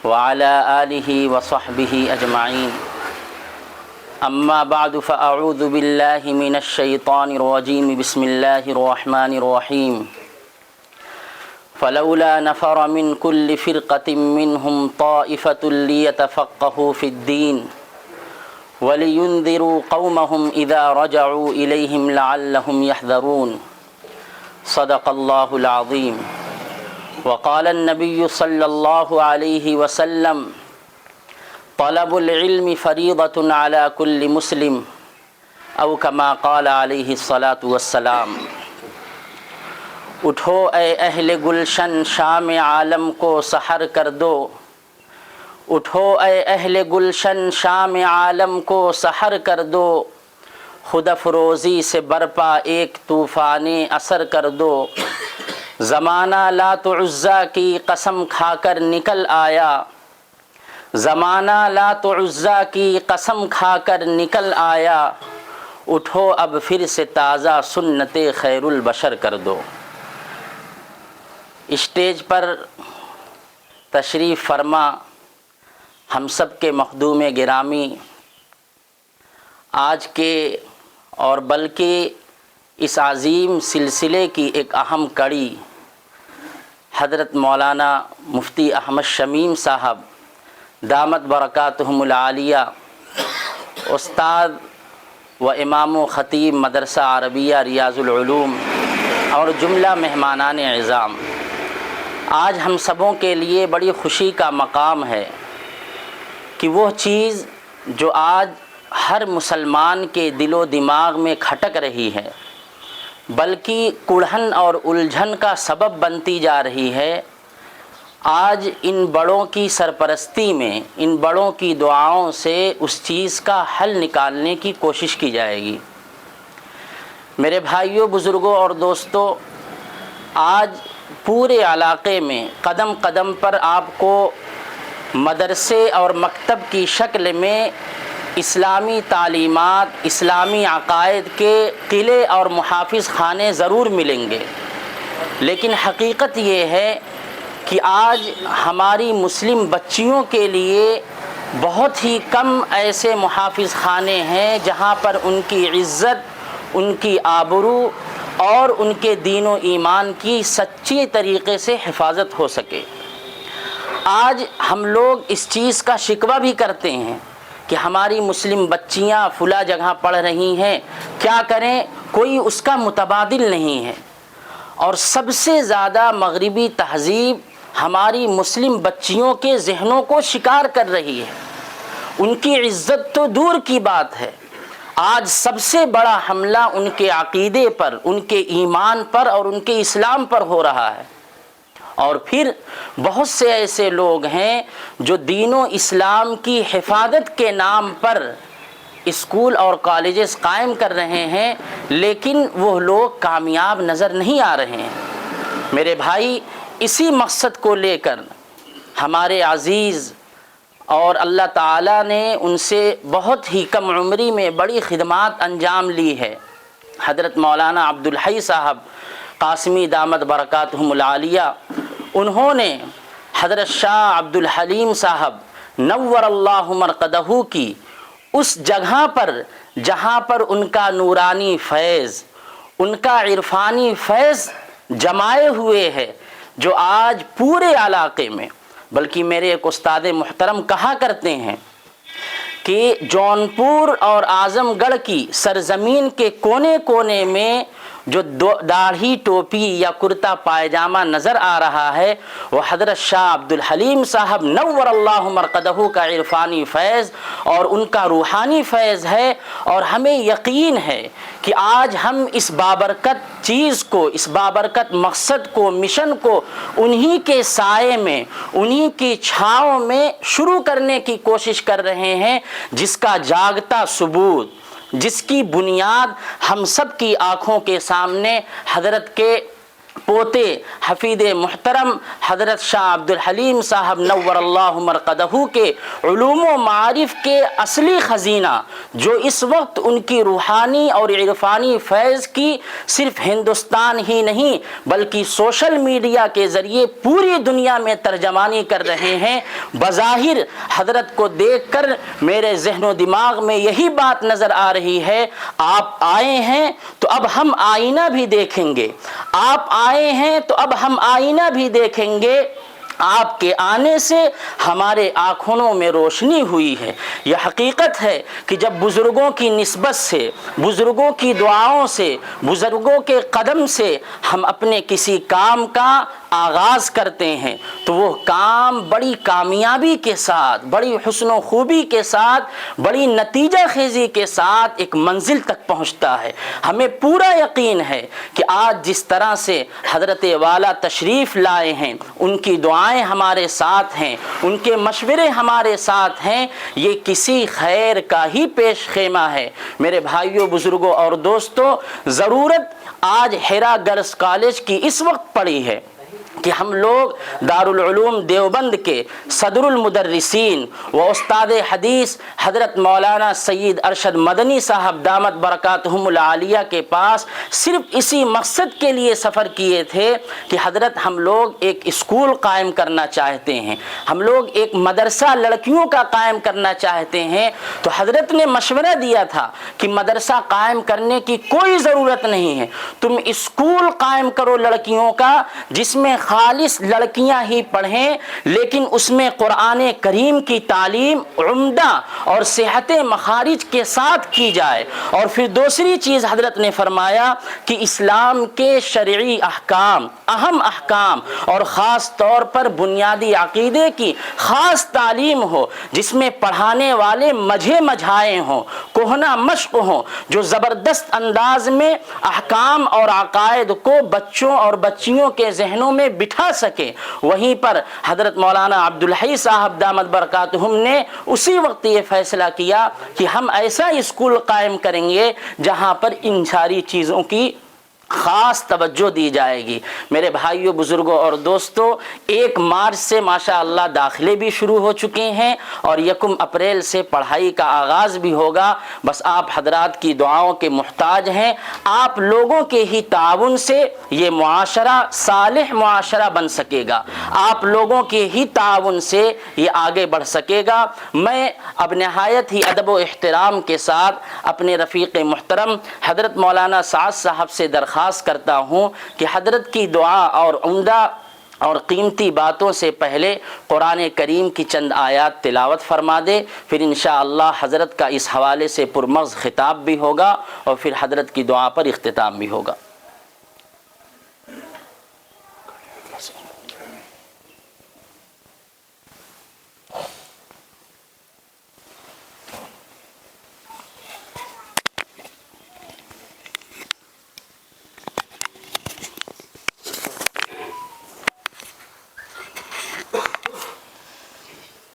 وعلى آله وصحبه أجمعين أما بعد فأعوذ بالله من الشيطان الرجيم بسم الله الرحمن الرحيم فلولا نفر من كل فرقة منهم طائفة ليتفقهوا في الدين ولينذروا قومهم إذا رجعوا إليهم لعلهم يحذرون صدق الله العظيم وقال النبي صلى الله عليه وسلم طلب العلم فریضۃ علی کل مسلم او کما قال علیہ الصلاۃ والسلام۔ اٹھو اے اہل گلشن شام عالم کو سحر کر دو، اٹھو اے اہل گلشن شام عالم کو سحر کر دو، خود افروزی سے برپا ایک طوفان اثر کر دو۔ زمانہ لات عزیٰ کی قسم کھا کر نکل آیا، زمانہ لات عزیٰ کی قسم کھا کر نکل آیا، اٹھو اب پھر سے تازہ سنت خیر البشر کر دو۔ اسٹیج پر تشریف فرما ہم سب کے مخدوم گرامی، آج کے اور بلکہ اس عظیم سلسلے کی ایک اہم کڑی حضرت مولانا مفتی احمد شمیم صاحب دامت برکاتہم العالیہ، استاد و امام و خطیب مدرسہ عربیہ ریاض العلوم اور جملہ مہمانان عظام، آج ہم سبوں کے لیے بڑی خوشی کا مقام ہے کہ وہ چیز جو آج ہر مسلمان کے دل و دماغ میں کھٹک رہی ہے بلکہ کڑھن اور الجھن کا سبب بنتی جا رہی ہے، آج ان بڑوں کی سرپرستی میں، ان بڑوں کی دعاؤں سے اس چیز کا حل نکالنے کی کوشش کی جائے گی۔ میرے بھائیوں، بزرگوں اور دوستوں، آج پورے علاقے میں قدم قدم پر آپ کو مدرسے اور مکتب کی شکل میں اسلامی تعلیمات، اسلامی عقائد کے قلعے اور محافظ خانے ضرور ملیں گے، لیکن حقیقت یہ ہے کہ آج ہماری مسلم بچیوں کے لیے بہت ہی کم ایسے محافظ خانے ہیں جہاں پر ان کی عزت، ان کی آبرو اور ان کے دین و ایمان کی سچی طریقے سے حفاظت ہو سکے۔ آج ہم لوگ اس چیز کا شکوہ بھی کرتے ہیں کہ ہماری مسلم بچیاں فلاں جگہ پڑھ رہی ہیں، کیا کریں، کوئی اس کا متبادل نہیں ہے۔ اور سب سے زیادہ مغربی تہذیب ہماری مسلم بچیوں کے ذہنوں کو شکار کر رہی ہے، ان کی عزت تو دور کی بات ہے، آج سب سے بڑا حملہ ان کے عقیدے پر، ان کے ایمان پر اور ان کے اسلام پر ہو رہا ہے۔ اور پھر بہت سے ایسے لوگ ہیں جو دین و اسلام کی حفاظت کے نام پر اسکول اور کالجز قائم کر رہے ہیں، لیکن وہ لوگ کامیاب نظر نہیں آ رہے ہیں۔ میرے بھائی، اسی مقصد کو لے کر ہمارے عزیز اور اللہ تعالیٰ نے ان سے بہت ہی کم عمری میں بڑی خدمات انجام لی ہے، حضرت مولانا عبدالحی صاحب قاسمی دامت برکاتہم العالیہ، انہوں نے حضرت شاہ عبدالحلیم صاحب نور اللہ مرقدہ کی اس جگہ پر جہاں پر ان کا نورانی فیض، ان کا عرفانی فیض جمائے ہوئے ہے، جو آج پورے علاقے میں، بلکہ میرے ایک استاد محترم کہا کرتے ہیں کہ جونپور اور اعظم گڑھ کی سرزمین کے کونے کونے میں جو داڑھی، ٹوپی یا کرتا پائجامہ نظر آ رہا ہے، وہ حضرت شاہ عبدالحلیم صاحب نور اللہ مرقدہ کا عرفانی فیض اور ان کا روحانی فیض ہے۔ اور ہمیں یقین ہے کہ آج ہم اس بابرکت چیز کو، اس بابرکت مقصد کو، مشن کو انہی کے سائے میں، انہی کی چھاؤں میں شروع کرنے کی کوشش کر رہے ہیں، جس کا جاگتا ثبوت، جس کی بنیاد ہم سب کی آنکھوں کے سامنے حضرت کے پوتے حفید محترم حضرت شاہ عبد الحلیم صاحب نور اللہ مرقدہ کے علوم و معارف کے اصلی خزینہ، جو اس وقت ان کی روحانی اور عرفانی فیض کی صرف ہندوستان ہی نہیں بلکہ سوشل میڈیا کے ذریعے پوری دنیا میں ترجمانی کر رہے ہیں، بظاہر حضرت کو دیکھ کر میرے ذہن و دماغ میں یہی بات نظر آ رہی ہے، آپ آئے ہیں تو اب ہم آئینہ بھی دیکھیں گے، آپ آئے ہیں تو اب ہم آئینہ بھی دیکھیں گے، آپ کے آنے سے ہمارے آنکھوں میں روشنی ہوئی ہے۔ یہ حقیقت ہے کہ جب بزرگوں کی نسبت سے، بزرگوں کی دعاؤں سے، بزرگوں کے قدم سے ہم اپنے کسی کام کا آغاز کرتے ہیں تو وہ کام بڑی کامیابی کے ساتھ، بڑی حسن و خوبی کے ساتھ، بڑی نتیجہ خیزی کے ساتھ ایک منزل تک پہنچتا ہے۔ ہمیں پورا یقین ہے کہ آج جس طرح سے حضرت والا تشریف لائے ہیں، ان کی دعائیں ہمارے ساتھ ہیں، ان کے مشورے ہمارے ساتھ ہیں، یہ کسی خیر کا ہی پیش خیمہ ہے۔ میرے بھائیوں، بزرگوں اور دوستوں، ضرورت آج حرا گرلز کالج کی اس وقت پڑی ہے کہ ہم لوگ دارالعلوم دیوبند کے صدر المدرسین و استاد حدیث حضرت مولانا سید ارشد مدنی صاحب دامت برکاتہم العالیہ کے پاس صرف اسی مقصد کے لیے سفر کیے تھے کہ حضرت ہم لوگ ایک اسکول قائم کرنا چاہتے ہیں، ہم لوگ ایک مدرسہ لڑکیوں کا قائم کرنا چاہتے ہیں۔ تو حضرت نے مشورہ دیا تھا کہ مدرسہ قائم کرنے کی کوئی ضرورت نہیں ہے، تم اسکول قائم کرو لڑکیوں کا، جس میں خالص لڑکیاں ہی پڑھیں، لیکن اس میں قرآن کریم کی تعلیم عمدہ اور صحت مخارج کے ساتھ کی جائے۔ اور پھر دوسری چیز حضرت نے فرمایا کہ اسلام کے شرعی احکام، اہم احکام اور خاص طور پر بنیادی عقیدے کی خاص تعلیم ہو، جس میں پڑھانے والے مجھے مجھائے ہوں، کوہنا مشق ہوں، جو زبردست انداز میں احکام اور عقائد کو بچوں اور بچیوں کے ذہنوں میں بٹھا سکے۔ وہیں پر حضرت مولانا عبدالحی صاحب دامت برکاتہم نے اسی وقت یہ فیصلہ کیا کہ ہم ایسا اسکول قائم کریں گے جہاں پر ان ساری چیزوں کی خاص توجہ دی جائے گی۔ میرے بھائیوں، بزرگوں اور دوستوں، 1 مارچ سے ماشاءاللہ داخلے بھی شروع ہو چکے ہیں اور 1 اپریل سے پڑھائی کا آغاز بھی ہوگا۔ بس آپ حضرات کی دعاؤں کے محتاج ہیں۔ آپ لوگوں کے ہی تعاون سے یہ معاشرہ صالح معاشرہ بن سکے گا، آپ لوگوں کے ہی تعاون سے یہ آگے بڑھ سکے گا۔ میں اب نہایت ہی ادب و احترام کے ساتھ اپنے رفیق محترم حضرت مولانا سعد صاحب سے درخواست کرتا ہوں کہ حضرت کی دعا اور عمدہ اور قیمتی باتوں سے پہلے قرآن کریم کی چند آیات تلاوت فرما دے، پھر انشاءاللہ حضرت کا اس حوالے سے پرمغز خطاب بھی ہوگا اور پھر حضرت کی دعا پر اختتام بھی ہوگا۔